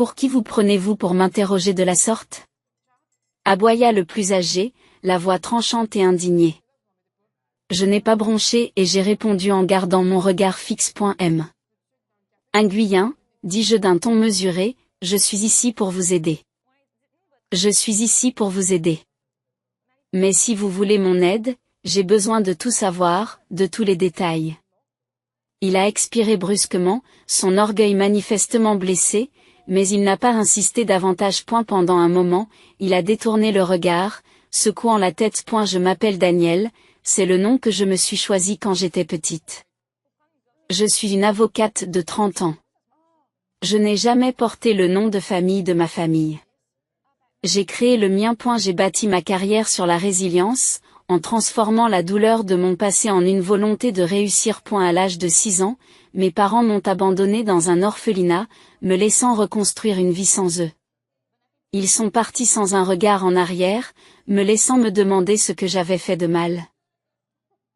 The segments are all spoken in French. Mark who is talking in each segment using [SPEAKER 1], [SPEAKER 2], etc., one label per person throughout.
[SPEAKER 1] Pour qui vous prenez-vous pour m'interroger de la sorte? Aboya le plus âgé, la voix tranchante et indignée. Je n'ai pas bronché et j'ai répondu en gardant mon regard fixe. Nguyen, dis-je d'un ton mesuré, je suis ici pour vous aider. Je suis ici pour vous aider. Mais si vous voulez mon aide, j'ai besoin de tout savoir, de tous les détails. Il a expiré brusquement, son orgueil manifestement blessé, mais il n'a pas insisté davantage. Pendant un moment, il a détourné le regard, secouant la tête. Je m'appelle Daniel, c'est le nom que je me suis choisi quand j'étais petite. Je suis une avocate de 30 ans. Je n'ai jamais porté le nom de famille de ma famille. J'ai créé le mien. J'ai bâti ma carrière sur la résilience, en transformant la douleur de mon passé en une volonté de réussir. À l'âge de 6 ans, mes parents m'ont abandonné dans un orphelinat, me laissant reconstruire une vie sans eux. Ils sont partis sans un regard en arrière, me laissant me demander ce que j'avais fait de mal.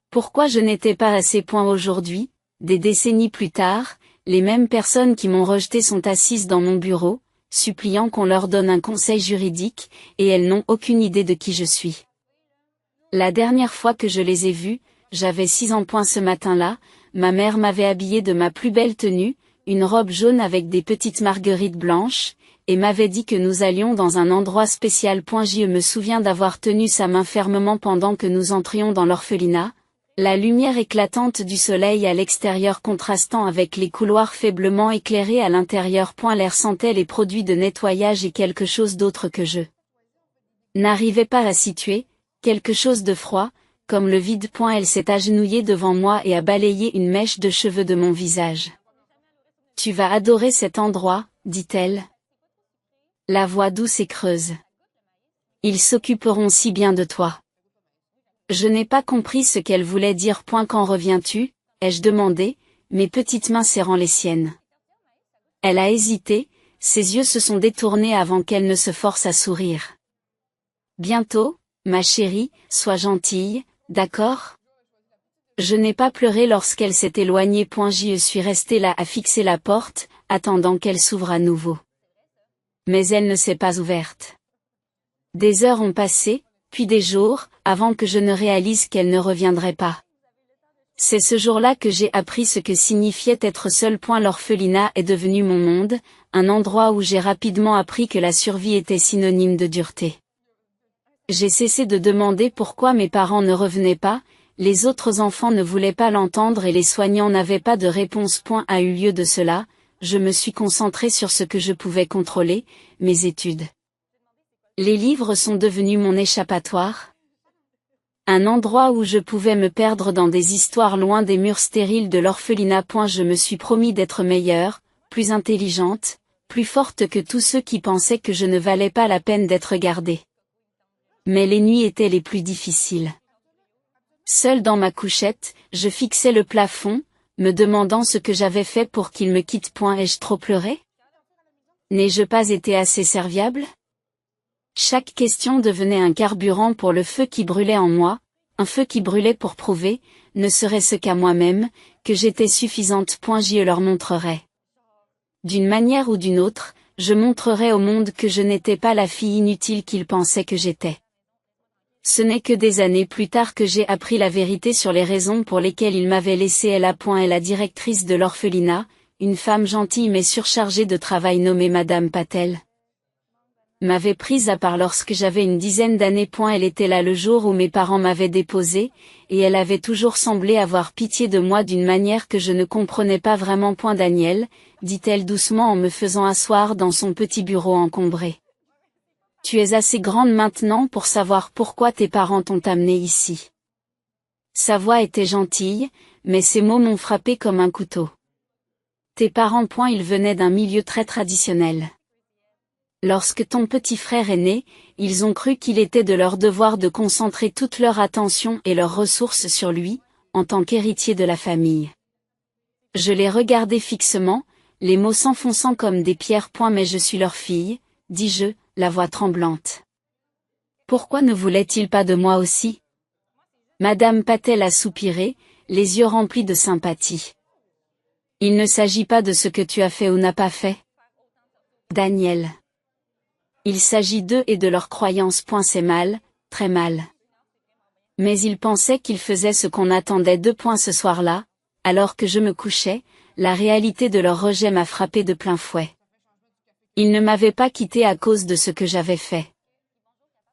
[SPEAKER 1] Pourquoi je n'étais pas assez. Aujourd'hui, des décennies plus tard, les mêmes personnes qui m'ont rejeté sont assises dans mon bureau, suppliant qu'on leur donne un conseil juridique, et elles n'ont aucune idée de qui je suis. La dernière fois que je les ai vues, j'avais 6 ans. Ce matin-là, ma mère m'avait habillée de ma plus belle tenue, une robe jaune avec des petites marguerites blanches, et m'avait dit que nous allions dans un endroit spécial. Je me souviens d'avoir tenu sa main fermement pendant que nous entrions dans l'orphelinat, la lumière éclatante du soleil à l'extérieur contrastant avec les couloirs faiblement éclairés à l'intérieur. L'air sentait les produits de nettoyage et quelque chose d'autre que je n'arrivais pas à situer, quelque chose de froid, comme le vide. Elle s'est agenouillée devant moi et a balayé une mèche de cheveux de mon visage. Tu vas adorer cet endroit, dit-elle. La voix douce et creuse. Ils s'occuperont si bien de toi. Je n'ai pas compris ce qu'elle voulait dire. Quand reviens-tu, ai-je demandé, mes petites mains serrant les siennes. Elle a hésité, ses yeux se sont détournés avant qu'elle ne se force à sourire. Bientôt, ma chérie, sois gentille, d'accord? Je n'ai pas pleuré lorsqu'elle s'est éloignée. Je suis restée là à fixer la porte, attendant qu'elle s'ouvre à nouveau. Mais elle ne s'est pas ouverte. Des heures ont passé, puis des jours, avant que je ne réalise qu'elle ne reviendrait pas. C'est ce jour-là que j'ai appris ce que signifiait être seule. L'orphelinat est devenu mon monde, un endroit où j'ai rapidement appris que la survie était synonyme de dureté. J'ai cessé de demander pourquoi mes parents ne revenaient pas, les autres enfants ne voulaient pas l'entendre et les soignants n'avaient pas de réponse. A eu lieu de cela, je me suis concentrée sur ce que je pouvais contrôler, mes études. Les livres sont devenus mon échappatoire. Un endroit où je pouvais me perdre dans des histoires loin des murs stériles de l'orphelinat. Je me suis promis d'être meilleure, plus intelligente, plus forte que tous ceux qui pensaient que je ne valais pas la peine d'être gardée. Mais les nuits étaient les plus difficiles. Seule dans ma couchette, je fixais le plafond, me demandant ce que j'avais fait pour qu'il me quitte. Ai-je trop pleuré? N'ai-je pas été assez serviable? Chaque question devenait un carburant pour le feu qui brûlait en moi, un feu qui brûlait pour prouver, ne serait-ce qu'à moi-même, que j'étais suffisante. Je leur montrerai. D'une manière ou d'une autre, je montrerai au monde que je n'étais pas la fille inutile qu'ils pensaient que j'étais. Ce n'est que des années plus tard que j'ai appris la vérité sur les raisons pour lesquelles ils m'avaient laissée. Est la directrice de l'orphelinat, une femme gentille mais surchargée de travail nommée Madame Patel. M'avait prise à part lorsque j'avais une dizaine d'années. Elle était là le jour où mes parents m'avaient déposée, et elle avait toujours semblé avoir pitié de moi d'une manière que je ne comprenais pas vraiment. Daniel, dit-elle doucement en me faisant asseoir dans son petit bureau encombré. Tu es assez grande maintenant pour savoir pourquoi tes parents t'ont amenée ici. Sa voix était gentille, mais ses mots m'ont frappé comme un couteau. Tes parents. Ils venaient d'un milieu très traditionnel. Lorsque ton petit frère est né, ils ont cru qu'il était de leur devoir de concentrer toute leur attention et leurs ressources sur lui, en tant qu'héritier de la famille. Je les regardai fixement, les mots s'enfonçant comme des pierres. Mais je suis leur fille, dis-je, la voix tremblante. Pourquoi ne voulait-il pas de moi aussi? Madame Patel a soupiré, les yeux remplis de sympathie. Il ne s'agit pas de ce que tu as fait ou n'as pas fait. Daniel. Il s'agit d'eux et de leurs croyances. C'est mal, très mal. Mais ils pensaient qu'ils faisaient ce qu'on attendait d'eux. Ce soir-là, alors que je me couchais, la réalité de leur rejet m'a frappé de plein fouet. Ils ne m'avaient pas quitté à cause de ce que j'avais fait.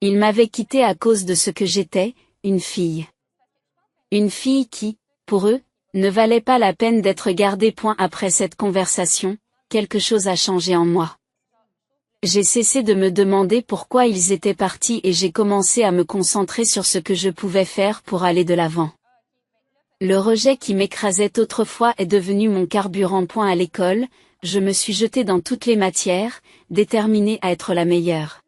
[SPEAKER 1] Ils m'avaient quitté à cause de ce que j'étais, une fille. Une fille qui, pour eux, ne valait pas la peine d'être gardée. Après cette conversation, quelque chose a changé en moi. J'ai cessé de me demander pourquoi ils étaient partis et j'ai commencé à me concentrer sur ce que je pouvais faire pour aller de l'avant. Le rejet qui m'écrasait autrefois est devenu mon carburant. À l'école, je me suis jetée dans toutes les matières, déterminée à être la meilleure.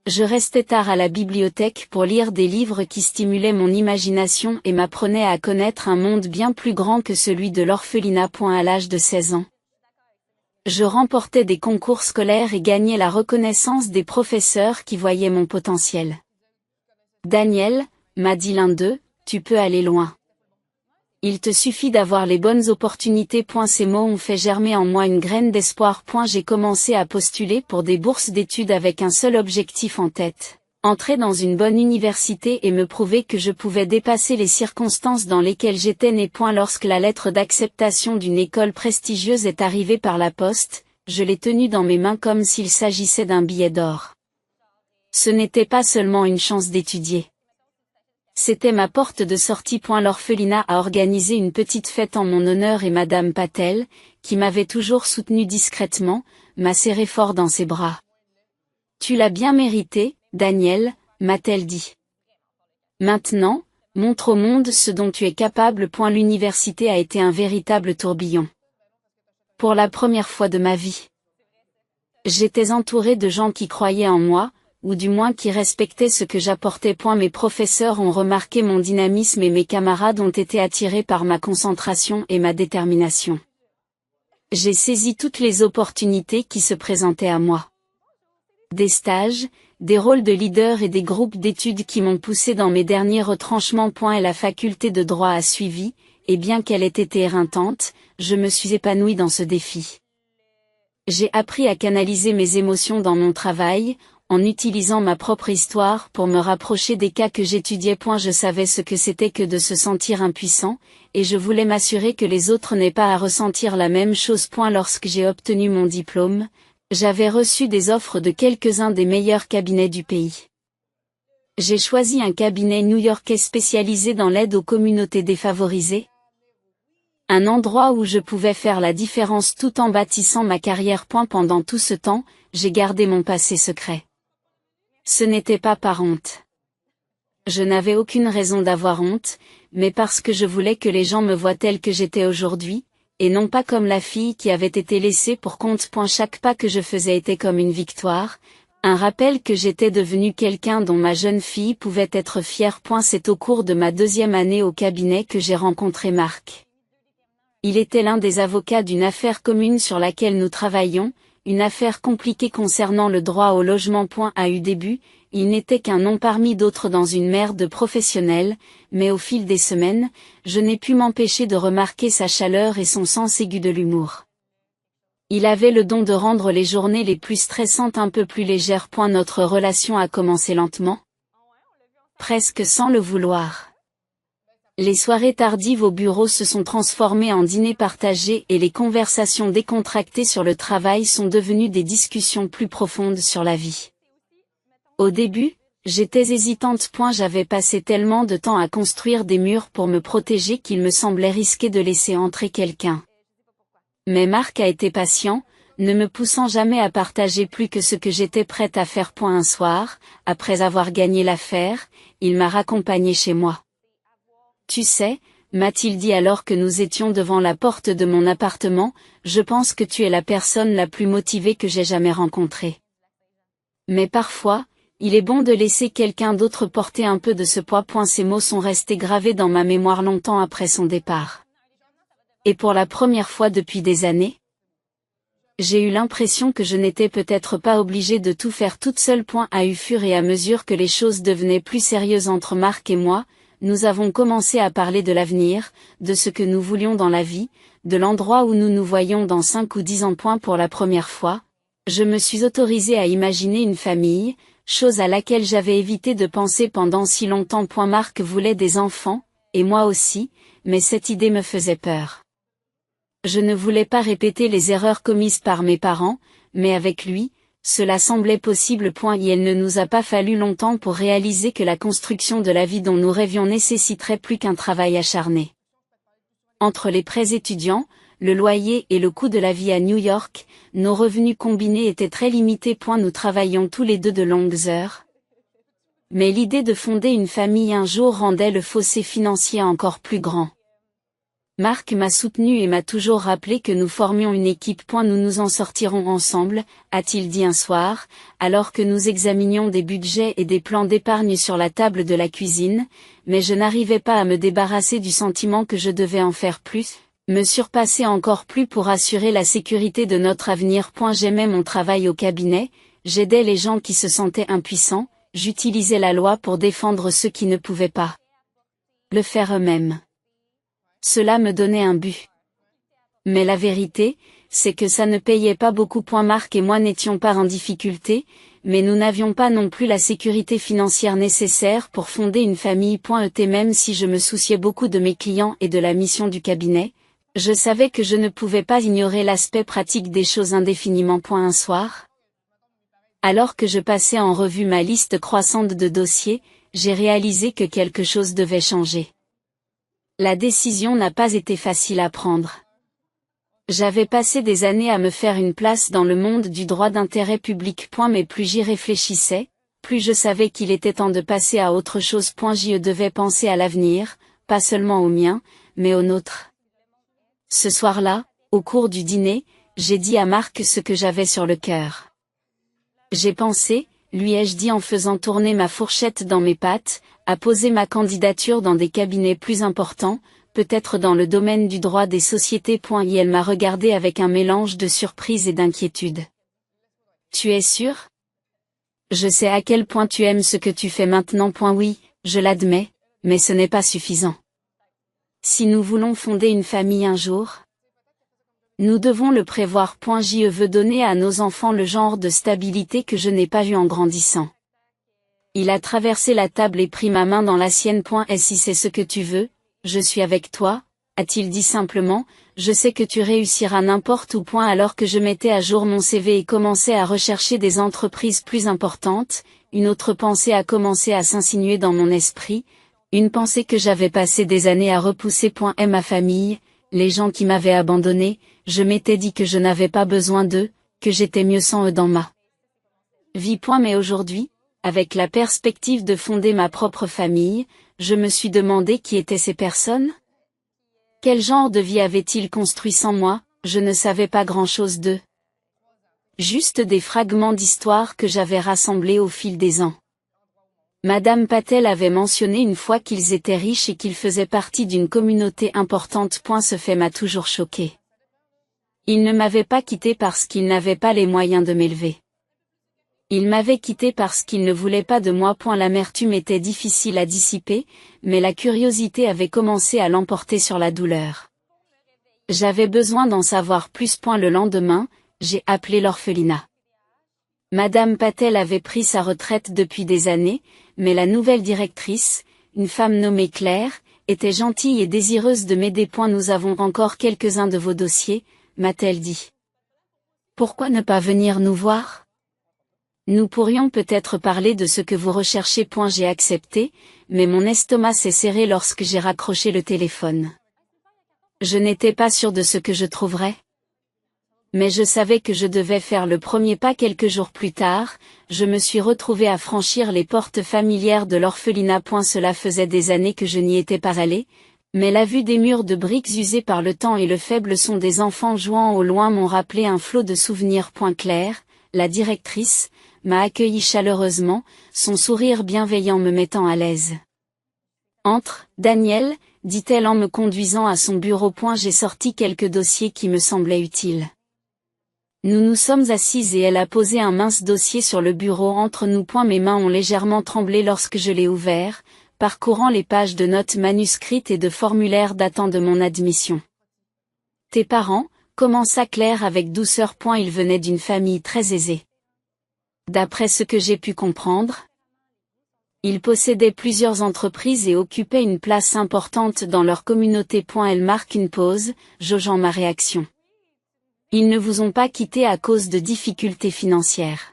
[SPEAKER 1] Je restais tard à la bibliothèque pour lire des livres qui stimulaient mon imagination et m'apprenaient à connaître un monde bien plus grand que celui de l'orphelinat. À l'âge de 16 ans. Je remportais des concours scolaires et gagnais la reconnaissance des professeurs qui voyaient mon potentiel. Daniel, m'a dit l'un d'eux, tu peux aller loin. Il te suffit d'avoir les bonnes opportunités. Ces mots ont fait germer en moi une graine d'espoir. J'ai commencé à postuler pour des bourses d'études avec un seul objectif en tête. Entrer dans une bonne université et me prouver que je pouvais dépasser les circonstances dans lesquelles j'étais né. Lorsque la lettre d'acceptation d'une école prestigieuse est arrivée par la poste, je l'ai tenue dans mes mains comme s'il s'agissait d'un billet d'or. Ce n'était pas seulement une chance d'étudier. C'était ma porte de sortie. L'orphelinat a organisé une petite fête en mon honneur et Madame Patel, qui m'avait toujours soutenue discrètement, m'a serré fort dans ses bras. Tu l'as bien mérité, Daniel, m'a-t-elle dit. Maintenant, montre au monde ce dont tu es capable. L'université a été un véritable tourbillon. Pour la première fois de ma vie. J'étais entourée de gens qui croyaient en moi, ou du moins qui respectaient ce que j'apportais. Mes professeurs ont remarqué mon dynamisme et mes camarades ont été attirés par ma concentration et ma détermination. J'ai saisi toutes les opportunités qui se présentaient à moi. Des stages, des rôles de leader et des groupes d'études qui m'ont poussé dans mes derniers retranchements. Et la faculté de droit a suivi, et bien qu'elle ait été éreintante, je me suis épanouie dans ce défi. J'ai appris à canaliser mes émotions dans mon travail, en utilisant ma propre histoire pour me rapprocher des cas que j'étudiais. Je savais ce que c'était que de se sentir impuissant, et je voulais m'assurer que les autres n'aient pas à ressentir la même chose. Lorsque j'ai obtenu mon diplôme, j'avais reçu des offres de quelques-uns des meilleurs cabinets du pays. J'ai choisi un cabinet new-yorkais spécialisé dans l'aide aux communautés défavorisées. Un endroit où je pouvais faire la différence tout en bâtissant ma carrière. Pendant tout ce temps, j'ai gardé mon passé secret. Ce n'était pas par honte. Je n'avais aucune raison d'avoir honte, mais parce que je voulais que les gens me voient telle que j'étais aujourd'hui, et non pas comme la fille qui avait été laissée pour compte. Chaque pas que je faisais était comme une victoire, un rappel que j'étais devenue quelqu'un dont ma jeune fille pouvait être fière. C'est au cours de ma 2e année au cabinet que j'ai rencontré Marc. Il était l'un des avocats d'une affaire commune sur laquelle nous travaillions, une affaire compliquée concernant le droit au logement. À début, il n'était qu'un nom parmi d'autres dans une mer de professionnels, mais au fil des semaines, je n'ai pu m'empêcher de remarquer sa chaleur et son sens aigu de l'humour. Il avait le don de rendre les journées les plus stressantes un peu plus légères. Notre relation a commencé lentement, presque sans le vouloir. Les soirées tardives au bureau se sont transformées en dîners partagés et les conversations décontractées sur le travail sont devenues des discussions plus profondes sur la vie. Au début, j'étais hésitante. J'avais passé tellement de temps à construire des murs pour me protéger qu'il me semblait risqué de laisser entrer quelqu'un. Mais Marc a été patient, ne me poussant jamais à partager plus que ce que j'étais prête à faire. Un soir, après avoir gagné l'affaire, il m'a raccompagnée chez moi. Tu sais, m'a-t-il dit alors que nous étions devant la porte de mon appartement, je pense que tu es la personne la plus motivée que j'ai jamais rencontrée. Mais parfois, il est bon de laisser quelqu'un d'autre porter un peu de ce poids. Ces mots sont restés gravés dans ma mémoire longtemps après son départ. Et pour la première fois depuis des années, j'ai eu l'impression que je n'étais peut-être pas obligée de tout faire toute seule. Au fur et à mesure que les choses devenaient plus sérieuses entre Marc et moi, nous avons commencé à parler de l'avenir, de ce que nous voulions dans la vie, de l'endroit où nous nous voyions dans 5 ou 10 ans. Pour la première fois, Je me suis autorisée à imaginer une famille, chose à laquelle j'avais évité de penser pendant si longtemps. Marc voulait des enfants, et moi aussi, mais cette idée me faisait peur. Je ne voulais pas répéter les erreurs commises par mes parents, mais avec lui, cela semblait possible. Et il ne nous a pas fallu longtemps pour réaliser que la construction de la vie dont nous rêvions nécessiterait plus qu'un travail acharné. Entre les prêts étudiants, le loyer et le coût de la vie à New York, nos revenus combinés étaient très limités. Nous travaillions tous les deux de longues heures. Mais l'idée de fonder une famille un jour rendait le fossé financier encore plus grand. Marc m'a soutenu et m'a toujours rappelé que nous formions une équipe. Nous nous en sortirons ensemble, a-t-il dit un soir, alors que nous examinions des budgets et des plans d'épargne sur la table de la cuisine, mais je n'arrivais pas à me débarrasser du sentiment que je devais en faire plus, me surpasser encore plus pour assurer la sécurité de notre avenir. J'aimais mon travail au cabinet, j'aidais les gens qui se sentaient impuissants, j'utilisais la loi pour défendre ceux qui ne pouvaient pas le faire eux-mêmes. Cela me donnait un but. Mais la vérité, c'est que ça ne payait pas beaucoup. Marc et moi n'étions pas en difficulté, mais nous n'avions pas non plus la sécurité financière nécessaire pour fonder une famille. Même si je me souciais beaucoup de mes clients et de la mission du cabinet, je savais que je ne pouvais pas ignorer l'aspect pratique des choses indéfiniment. Un soir, alors que je passais en revue ma liste croissante de dossiers, j'ai réalisé que quelque chose devait changer. La décision n'a pas été facile à prendre. J'avais passé des années à me faire une place dans le monde du droit d'intérêt public. Mais plus j'y réfléchissais, plus je savais qu'il était temps de passer à autre chose. J'y devais penser à l'avenir, pas seulement au mien, mais au nôtre. Ce soir-là, au cours du dîner, j'ai dit à Marc ce que j'avais sur le cœur. J'ai pensé, lui ai-je dit en faisant tourner ma fourchette dans mes pattes, à poser ma candidature dans des cabinets plus importants, peut-être dans le domaine du droit des sociétés. Et elle m'a regardé avec un mélange de surprise et d'inquiétude. Tu es sûr? Je sais à quel point tu aimes ce que tu fais maintenant. Oui, je l'admets, mais ce n'est pas suffisant. Si nous voulons fonder une famille un jour, nous devons le prévoir. Je veux donner à nos enfants le genre de stabilité que je n'ai pas eu en grandissant. Il a traversé la table et pris ma main dans la sienne. Et si c'est ce que tu veux, je suis avec toi, a-t-il dit simplement, je sais que tu réussiras n'importe où. Alors que je mettais à jour mon CV et commençais à rechercher des entreprises plus importantes, une autre pensée a commencé à s'insinuer dans mon esprit, une pensée que j'avais passé des années à repousser. Ma famille, les gens qui m'avaient abandonné, je m'étais dit que je n'avais pas besoin d'eux, que j'étais mieux sans eux dans ma vie. Mais aujourd'hui, avec la perspective de fonder ma propre famille, je me suis demandé qui étaient ces personnes? Quel genre de vie avaient-ils construit sans moi? Je ne savais pas grand-chose d'eux. Juste des fragments d'histoire que j'avais rassemblés au fil des ans. Madame Patel avait mentionné une fois qu'ils étaient riches et qu'ils faisaient partie d'une communauté importante. Ce fait m'a toujours choqué. Ils ne m'avaient pas quitté parce qu'ils n'avaient pas les moyens de m'élever. Ils m'avaient quitté parce qu'ils ne voulaient pas de moi. L'amertume était difficile à dissiper, mais la curiosité avait commencé à l'emporter sur la douleur. J'avais besoin d'en savoir plus. Le lendemain, j'ai appelé l'orphelinat. Madame Patel avait pris sa retraite depuis des années, mais la nouvelle directrice, une femme nommée Claire, était gentille et désireuse de m'aider. Nous avons encore quelques-uns de vos dossiers, m'a-t-elle dit. Pourquoi ne pas venir nous voir? Nous pourrions peut-être parler de ce que vous recherchez. J'ai accepté, mais mon estomac s'est serré lorsque j'ai raccroché le téléphone. Je n'étais pas sûre de ce que je trouverais. Mais je savais que je devais faire le premier pas. Quelques jours plus tard, je me suis retrouvée à franchir les portes familières de l'orphelinat. Cela faisait des années que je n'y étais pas allée, mais la vue des murs de briques usés par le temps et le faible son des enfants jouant au loin m'ont rappelé un flot de souvenirs. Claire, la directrice, m'a accueilli chaleureusement, son sourire bienveillant me mettant à l'aise. Entre, Daniel, dit-elle en me conduisant à son bureau. J'ai sorti quelques dossiers qui me semblaient utiles. Nous nous sommes assises et elle a posé un mince dossier sur le bureau entre nous. Mes mains ont légèrement tremblé lorsque je l'ai ouvert, parcourant les pages de notes manuscrites et de formulaires datant de mon admission. Tes parents, commença Claire avec douceur. Il venait d'une famille très aisée. D'après ce que j'ai pu comprendre, il possédait plusieurs entreprises et occupait une place importante dans leur communauté. Elle marque une pause, jaugeant ma réaction. Ils ne vous ont pas quitté à cause de difficultés financières.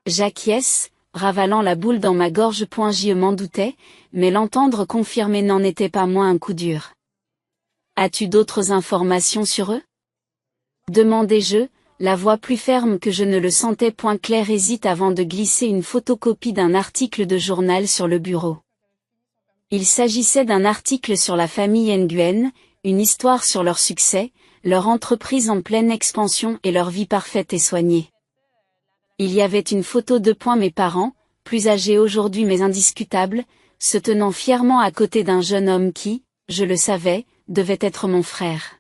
[SPEAKER 1] J'acquiesce, ravalant la boule dans ma gorge. Je m'en doutais, mais l'entendre confirmer n'en était pas moins un coup dur. As-tu d'autres informations sur eux? Demandai-je, la voix plus ferme que je ne le sentais. Claire hésite avant de glisser une photocopie d'un article de journal sur le bureau. Il s'agissait d'un article sur la famille Nguyen, une histoire sur leur succès, leur entreprise en pleine expansion et leur vie parfaite et soignée. Il y avait une photo de mes parents, plus âgés aujourd'hui mais indiscutables, se tenant fièrement à côté d'un jeune homme qui, je le savais, devait être mon frère.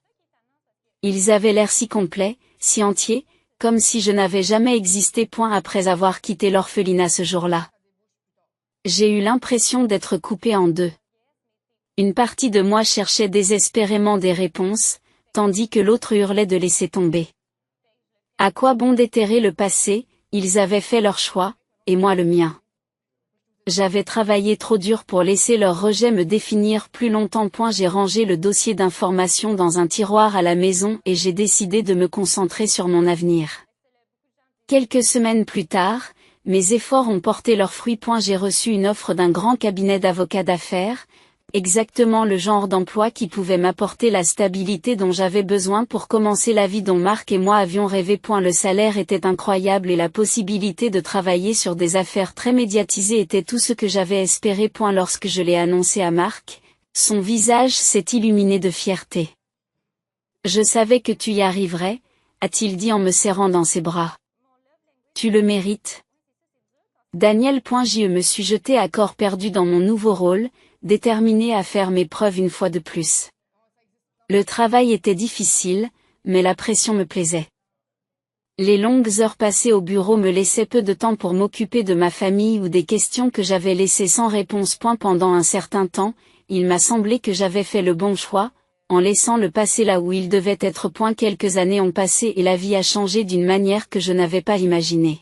[SPEAKER 1] Ils avaient l'air si complets, si entiers, comme si je n'avais jamais existé. Après avoir quitté l'orphelinat ce jour-là, j'ai eu l'impression d'être coupé en deux. Une partie de moi cherchait désespérément des réponses, tandis que l'autre hurlait de laisser tomber. À quoi bon déterrer le passé? Ils avaient fait leur choix, et moi le mien. J'avais travaillé trop dur pour laisser leur rejet me définir plus longtemps. J'ai rangé le dossier d'information dans un tiroir à la maison et j'ai décidé de me concentrer sur mon avenir. Quelques semaines plus tard, mes efforts ont porté leurs fruits. J'ai reçu une offre d'un grand cabinet d'avocats d'affaires, exactement le genre d'emploi qui pouvait m'apporter la stabilité dont j'avais besoin pour commencer la vie dont Marc et moi avions rêvé. Le salaire était incroyable et la possibilité de travailler sur des affaires très médiatisées était tout ce que j'avais espéré. Lorsque je l'ai annoncé à Marc, son visage s'est illuminé de fierté. Je savais que tu y arriverais, a-t-il dit en me serrant dans ses bras. Tu le mérites. Daniel. Je me suis jeté à corps perdu dans mon nouveau rôle, déterminé à faire mes preuves une fois de plus. Le travail était difficile, mais la pression me plaisait. Les longues heures passées au bureau me laissaient peu de temps pour m'occuper de ma famille ou des questions que j'avais laissées sans réponse. Pendant un certain temps, il m'a semblé que j'avais fait le bon choix, en laissant le passé là où il devait être. Quelques années ont passé et la vie a changé d'une manière que je n'avais pas imaginée.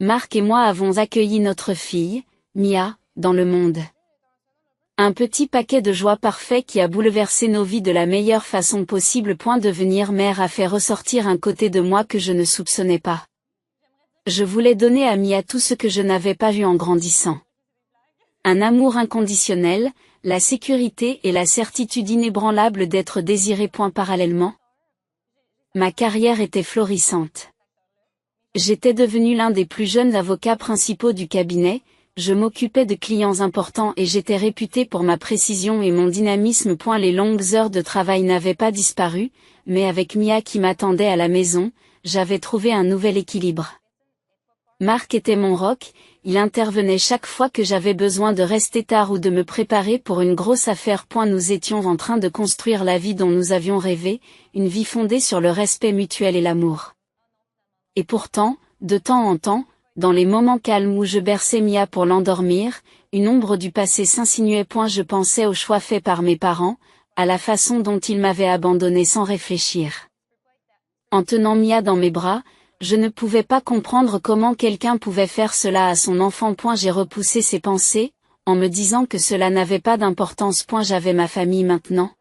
[SPEAKER 1] Marc et moi avons accueilli notre fille, Mia, dans le monde. Un petit paquet de joie parfait qui a bouleversé nos vies de la meilleure façon possible. Devenir mère a fait ressortir un côté de moi que je ne soupçonnais pas. Je voulais donner à Mia tout ce que je n'avais pas eu en grandissant. Un amour inconditionnel, la sécurité et la certitude inébranlable d'être désirée. Parallèlement, ma carrière était florissante. J'étais devenu l'un des plus jeunes avocats principaux du cabinet. Je m'occupais de clients importants et j'étais réputé pour ma précision et mon dynamisme. Les longues heures de travail n'avaient pas disparu, mais avec Mia qui m'attendait à la maison, j'avais trouvé un nouvel équilibre. Marc était mon rock, il intervenait chaque fois que j'avais besoin de rester tard ou de me préparer pour une grosse affaire. Nous étions en train de construire la vie dont nous avions rêvé, une vie fondée sur le respect mutuel et l'amour. Et pourtant, de temps en temps, dans les moments calmes où je berçais Mia pour l'endormir, une ombre du passé s'insinuait. Je pensais aux choix faits par mes parents, à la façon dont ils m'avaient abandonné sans réfléchir. En tenant Mia dans mes bras, je ne pouvais pas comprendre comment quelqu'un pouvait faire cela à son enfant. J'ai repoussé ces pensées, en me disant que cela n'avait pas d'importance. J'avais ma famille maintenant.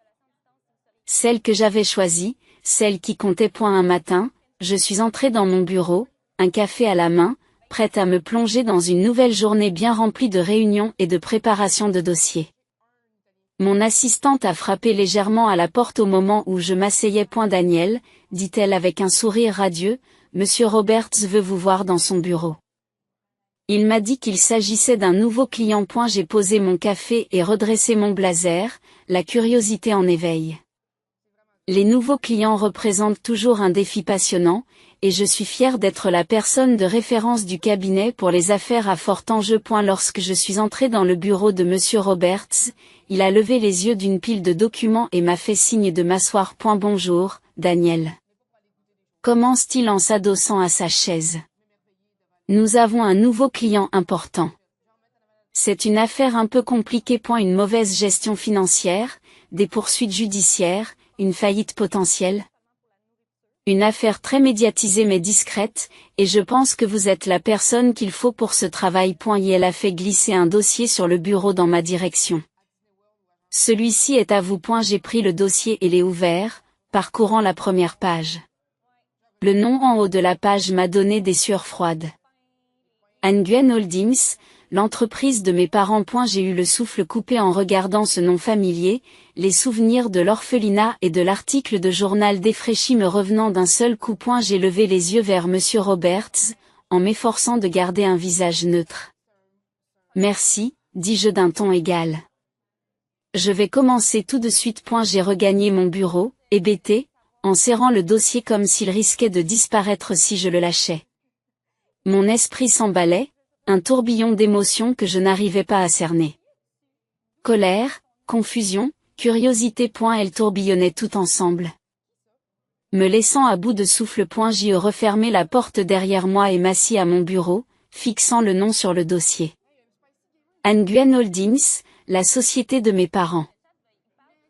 [SPEAKER 1] Celle que j'avais choisie, celle qui comptait. Un matin, je suis entrée dans mon bureau, un café à la main, prête à me plonger dans une nouvelle journée bien remplie de réunions et de préparation de dossiers. Mon assistante a frappé légèrement à la porte au moment où je m'asseyais. Daniel, dit-elle avec un sourire radieux, Monsieur Roberts veut vous voir dans son bureau. Il m'a dit qu'il s'agissait d'un nouveau client. J'ai posé mon café et redressé mon blazer, la curiosité en éveil. Les nouveaux clients représentent toujours un défi passionnant, et je suis fière d'être la personne de référence du cabinet pour les affaires à fort enjeu. Lorsque je suis entrée dans le bureau de Monsieur Roberts, il a levé les yeux d'une pile de documents et m'a fait signe de m'asseoir. Bonjour, Daniel. Commence-t-il en s'adossant à sa chaise. Nous avons un nouveau client important. C'est une affaire un peu compliquée. Une mauvaise gestion financière, des poursuites judiciaires, une faillite potentielle. Une affaire très médiatisée mais discrète, et je pense que vous êtes la personne qu'il faut pour ce travail. Il a fait glisser un dossier sur le bureau dans ma direction. Celui-ci est à vous. J'ai pris le dossier et l'ai ouvert, parcourant la première page. Le nom en haut de la page m'a donné des sueurs froides. Nguyen Holdings, l'entreprise de mes parents. J'ai eu le souffle coupé en regardant ce nom familier, les souvenirs de l'orphelinat et de l'article de journal défraîchi me revenant d'un seul coup. J'ai levé les yeux vers Monsieur Roberts, en m'efforçant de garder un visage neutre. Merci, dis-je d'un ton égal. Je vais commencer tout de suite. J'ai regagné mon bureau, hébété, en serrant le dossier comme s'il risquait de disparaître si je le lâchais. Mon esprit s'emballait, un tourbillon d'émotions que je n'arrivais pas à cerner. Colère, confusion, curiosité. Elles tourbillonnaient tout ensemble. Me laissant à bout de souffle. J'y ai refermé la porte derrière moi et m'assis à mon bureau, fixant le nom sur le dossier. Nguyen Holdings, la société de mes parents.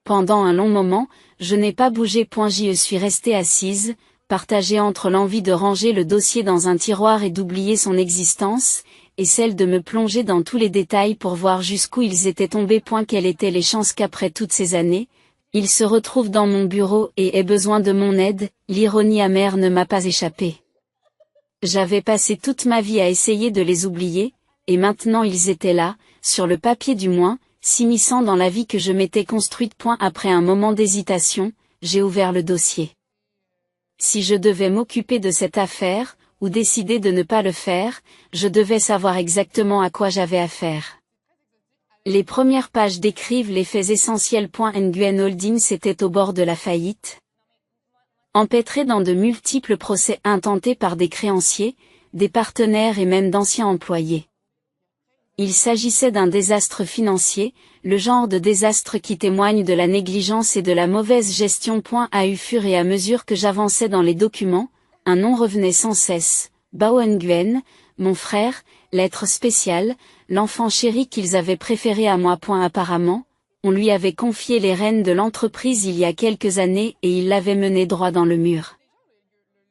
[SPEAKER 1] Pendant un long moment, je n'ai pas bougé. J'y suis restée assise, partagée entre l'envie de ranger le dossier dans un tiroir et d'oublier son existence, et celle de me plonger dans tous les détails pour voir jusqu'où ils étaient tombés. Quelles étaient les chances qu'après toutes ces années, il se retrouve dans mon bureau et ait besoin de mon aide. L'ironie amère ne m'a pas échappé. J'avais passé toute ma vie à essayer de les oublier, et maintenant ils étaient là, sur le papier du moins, s'immisçant dans la vie que je m'étais construite. Après un moment d'hésitation, j'ai ouvert le dossier. Si je devais m'occuper de cette affaire, ou décider de ne pas le faire, je devais savoir exactement à quoi j'avais affaire. Les premières pages décrivent les faits essentiels. Nguyen Holdings était au bord de la faillite. Empêtré dans de multiples procès intentés par des créanciers, des partenaires et même d'anciens employés. Il s'agissait d'un désastre financier, le genre de désastre qui témoigne de la négligence et de la mauvaise gestion. À fur et à mesure que j'avançais dans les documents, un nom revenait sans cesse, Bao Nguyen, mon frère, l'être spécial, l'enfant chéri qu'ils avaient préféré à moi. Apparemment, on lui avait confié les rênes de l'entreprise il y a quelques années et il l'avait mené droit dans le mur.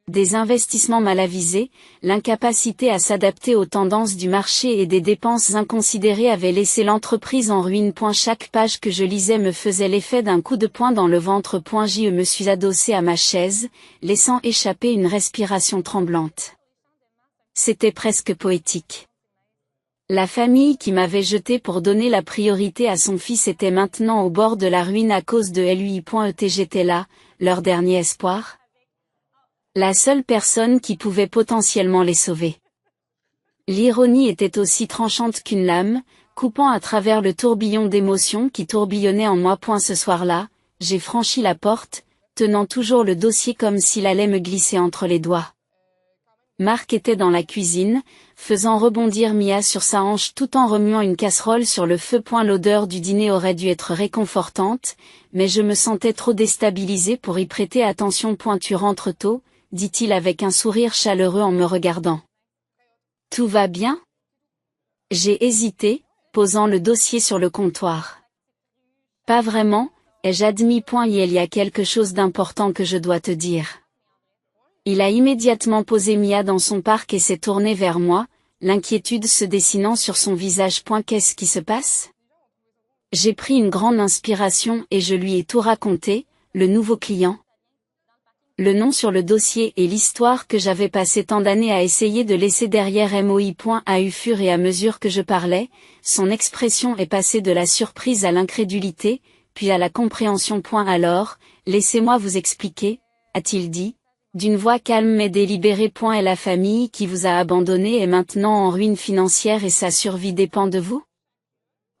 [SPEAKER 1] Des investissements mal avisés, l'incapacité à s'adapter aux tendances du marché et des dépenses inconsidérées avaient laissé l'entreprise en ruine. Chaque page que je lisais me faisait l'effet d'un coup de poing dans le ventre. Je me suis adossé à ma chaise, laissant échapper une respiration tremblante. C'était presque poétique. La famille qui m'avait jeté pour donner la priorité à son fils était maintenant au bord de la ruine à cause de lui. J'étais là, leur dernier espoir. La seule personne qui pouvait potentiellement les sauver. L'ironie était aussi tranchante qu'une lame, coupant à travers le tourbillon d'émotions qui tourbillonnait en moi. Ce soir-là, j'ai franchi la porte, tenant toujours le dossier comme s'il allait me glisser entre les doigts. Marc était dans la cuisine, faisant rebondir Mia sur sa hanche tout en remuant une casserole sur le feu. L'odeur du dîner aurait dû être réconfortante, mais je me sentais trop déstabilisée pour y prêter attention. Tu rentres tôt, dit-il avec un sourire chaleureux en me regardant. Tout va bien? J'ai hésité, posant le dossier sur le comptoir. Pas vraiment, ai-je admis. Il y a quelque chose d'important que je dois te dire. Il a immédiatement posé Mia dans son parc et s'est tourné vers moi, l'inquiétude se dessinant sur son visage. Qu'est-ce qui se passe? J'ai pris une grande inspiration et je lui ai tout raconté, le nouveau client. Le nom sur le dossier et l'histoire que j'avais passé tant d'années à essayer de laisser derrière moi. Au fur et à mesure que je parlais, son expression est passée de la surprise à l'incrédulité, puis à la compréhension. Alors, laissez-moi vous expliquer, a-t-il dit, d'une voix calme mais délibérée. Et la famille qui vous a abandonné est maintenant en ruine financière et sa survie dépend de vous?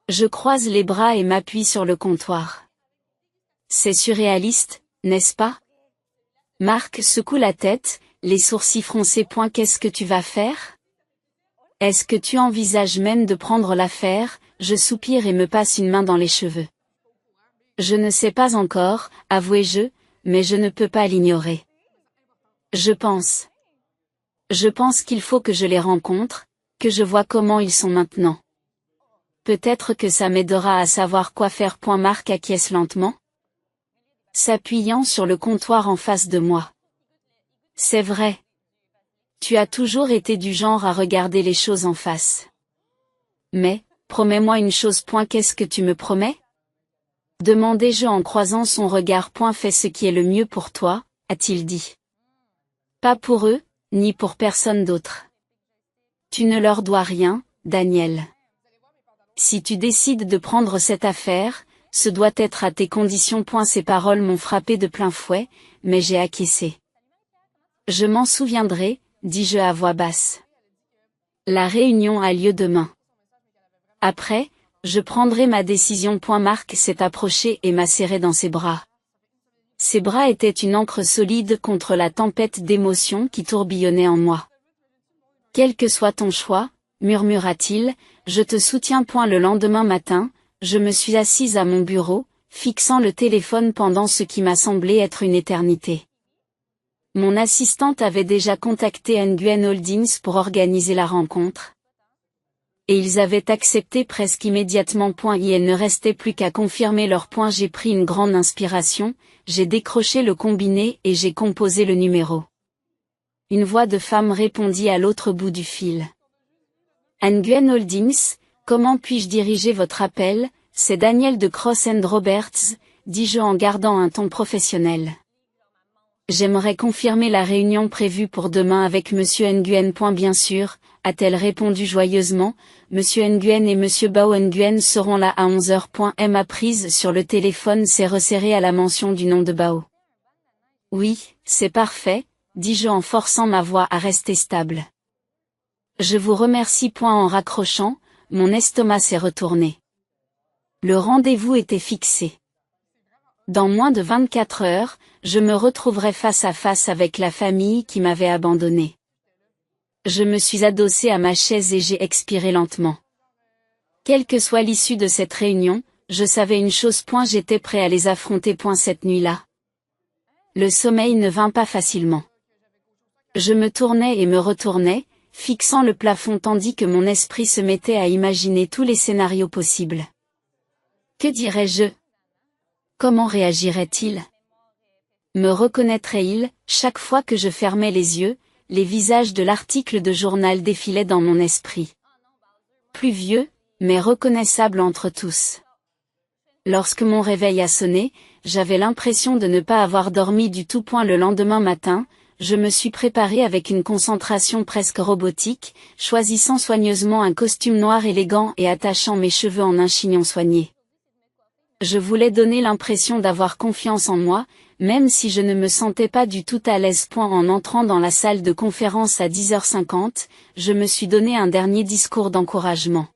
[SPEAKER 1] Je croise les bras et m'appuie sur le comptoir. C'est surréaliste, n'est-ce pas? Marc secoue la tête, les sourcils froncés. Qu'est-ce que tu vas faire? Est-ce que tu envisages même de prendre l'affaire? Je soupire et me passe une main dans les cheveux. Je ne sais pas encore, avouai-je, mais je ne peux pas l'ignorer. Je pense qu'il faut que je les rencontre, que je vois comment ils sont maintenant. Peut-être que ça m'aidera à savoir quoi faire. Marc acquiesce lentement, s'appuyant sur le comptoir en face de moi. C'est vrai. Tu as toujours été du genre à regarder les choses en face. Mais, promets-moi une chose. Qu'est-ce que tu me promets? Demandai-je en croisant son regard. Fais ce qui est le mieux pour toi, a-t-il dit. Pas pour eux, ni pour personne d'autre. Tu ne leur dois rien, Daniel. Si tu décides de prendre cette affaire, ce doit être à tes conditions. Ces paroles m'ont frappé de plein fouet, mais j'ai acquiescé. Je m'en souviendrai, dis-je à voix basse. La réunion a lieu demain. Après, je prendrai ma décision. Marc s'est approché et m'a serré dans ses bras. Ses bras étaient une ancre solide contre la tempête d'émotions qui tourbillonnait en moi. Quel que soit ton choix, murmura-t-il, je te soutiens. Le lendemain matin, je me suis assise à mon bureau, fixant le téléphone pendant ce qui m'a semblé être une éternité. Mon assistante avait déjà contacté Nguyen Holdings pour organiser la rencontre. Et ils avaient accepté presque immédiatement. Il ne restait plus qu'à confirmer leur point. J'ai pris une grande inspiration, j'ai décroché le combiné et j'ai composé le numéro. Une voix de femme répondit à l'autre bout du fil. Nguyen Holdings, comment puis-je diriger votre appel? C'est Daniel de Cross & Roberts, dis-je en gardant un ton professionnel. J'aimerais confirmer la réunion prévue pour demain avec Monsieur Nguyen. Bien sûr, a-t-elle répondu joyeusement, Monsieur Nguyen et Monsieur Bao Nguyen seront là à 11h. Ma prise sur le téléphone s'est resserrée à la mention du nom de Bao. Oui, c'est parfait, dis-je en forçant ma voix à rester stable. Je vous remercie. En raccrochant, mon estomac s'est retourné. Le rendez-vous était fixé. Dans moins de 24 heures, je me retrouverai face à face avec la famille qui m'avait abandonné. Je me suis adossé à ma chaise et j'ai expiré lentement. Quelle que soit l'issue de cette réunion, je savais une chose. J'étais prêt à les affronter. Cette nuit-là. Le sommeil ne vint pas facilement. Je me tournais et me retournais, fixant le plafond tandis que mon esprit se mettait à imaginer tous les scénarios possibles. Que dirais-je? Comment réagirait-il? Me reconnaîtrait-il? Chaque fois que je fermais les yeux, les visages de l'article de journal défilaient dans mon esprit. Plus vieux, mais reconnaissable entre tous. Lorsque mon réveil a sonné, j'avais l'impression de ne pas avoir dormi du tout. Le lendemain matin, je me suis préparé avec une concentration presque robotique, choisissant soigneusement un costume noir élégant et attachant mes cheveux en un chignon soigné. Je voulais donner l'impression d'avoir confiance en moi, même si je ne me sentais pas du tout à l'aise. En entrant dans la salle de conférence à 10h50, je me suis donné un dernier discours d'encouragement.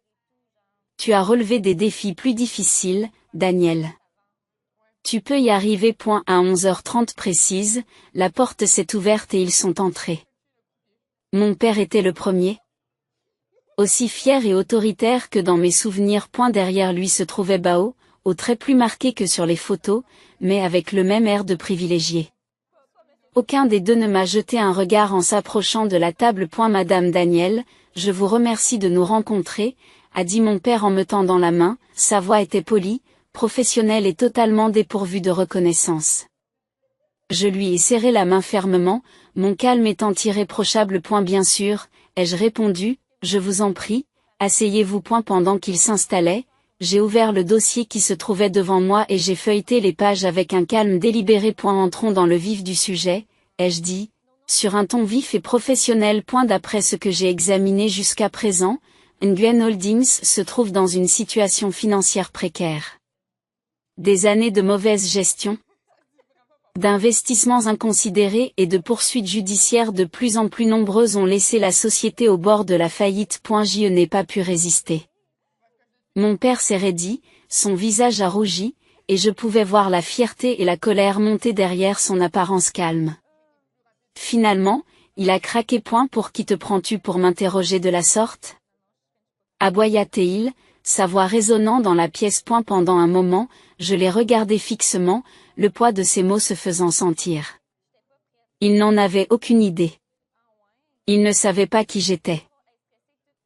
[SPEAKER 1] Tu as relevé des défis plus difficiles, Daniel. Tu peux y arriver. À 11h30 précise, la porte s'est ouverte et ils sont entrés. Mon père était le premier. Aussi fier et autoritaire que dans mes souvenirs. Derrière lui se trouvait Bao, aux traits plus marqués que sur les photos, mais avec le même air de privilégié. Aucun des deux ne m'a jeté un regard en s'approchant de la table. Madame Daniel, je vous remercie de nous rencontrer, a dit mon père en me tendant la main. Sa voix était polie, professionnelle et totalement dépourvue de reconnaissance. Je lui ai serré la main fermement, mon calme étant irréprochable. Bien sûr, ai-je répondu, je vous en prie, asseyez-vous. Pendant qu'il s'installait, j'ai ouvert le dossier qui se trouvait devant moi et j'ai feuilleté les pages avec un calme délibéré. Entrons dans le vif du sujet, ai-je dit, sur un ton vif et professionnel. D'après ce que j'ai examiné jusqu'à présent, Nguyen Holdings se trouve dans une situation financière précaire. Des années de mauvaise gestion, d'investissements inconsidérés et de poursuites judiciaires de plus en plus nombreuses ont laissé la société au bord de la faillite. Je n'ai pas pu résister. Mon père s'est raidi, son visage a rougi, et je pouvais voir la fierté et la colère monter derrière son apparence calme. Finalement, il a craqué. Pour qui te prends-tu pour m'interroger de la sorte? Aboya-t-il, sa voix résonnant dans la pièce. Pendant un moment, je l'ai regardé fixement, le poids de ses mots se faisant sentir. Il n'en avait aucune idée. Il ne savait pas qui j'étais.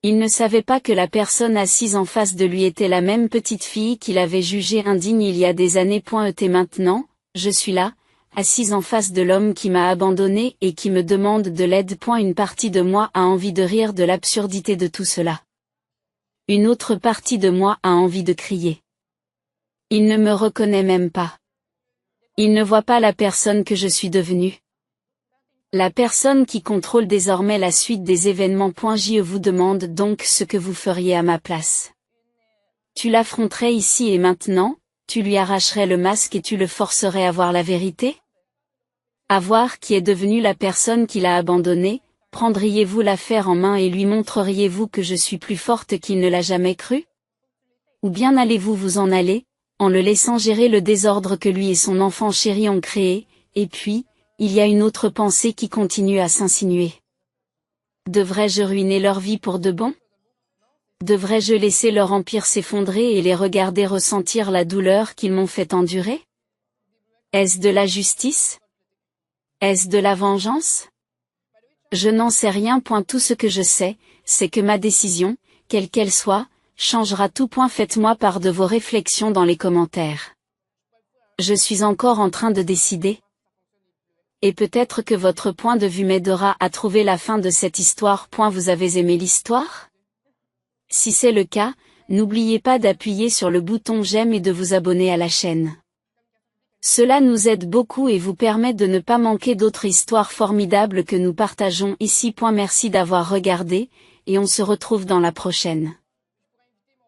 [SPEAKER 1] Il ne savait pas que la personne assise en face de lui était la même petite fille qu'il avait jugée indigne il y a des années. Et maintenant, je suis là, assise en face de l'homme qui m'a abandonné et qui me demande de l'aide. Une partie de moi a envie de rire de l'absurdité de tout cela. Une autre partie de moi a envie de crier. Il ne me reconnaît même pas. Il ne voit pas la personne que je suis devenue. La personne qui contrôle désormais la suite des événements. Je vous demande donc ce que vous feriez à ma place. Tu l'affronterais ici et maintenant, tu lui arracherais le masque et tu le forcerais à voir la vérité? À voir qui est devenue la personne qui l'a abandonné, prendriez-vous l'affaire en main et lui montreriez-vous que je suis plus forte qu'il ne l'a jamais cru? Ou bien allez-vous vous en aller, en le laissant gérer le désordre que lui et son enfant chéri ont créé? Et puis, il y a une autre pensée qui continue à s'insinuer. Devrais-je ruiner leur vie pour de bon? Devrais-je laisser leur empire s'effondrer et les regarder ressentir la douleur qu'ils m'ont fait endurer? Est-ce de la justice? Est-ce de la vengeance? Je n'en sais rien. Tout ce que je sais, c'est que ma décision, quelle qu'elle soit, changera tout. Faites-moi part de vos réflexions dans les commentaires. Je suis encore en train de décider. Et peut-être que votre point de vue m'aidera à trouver la fin de cette histoire. Vous avez aimé l'histoire? Si c'est le cas, n'oubliez pas d'appuyer sur le bouton j'aime et de vous abonner à la chaîne. Cela nous aide beaucoup et vous permet de ne pas manquer d'autres histoires formidables que nous partageons ici. Merci d'avoir regardé, et on se retrouve dans la prochaine.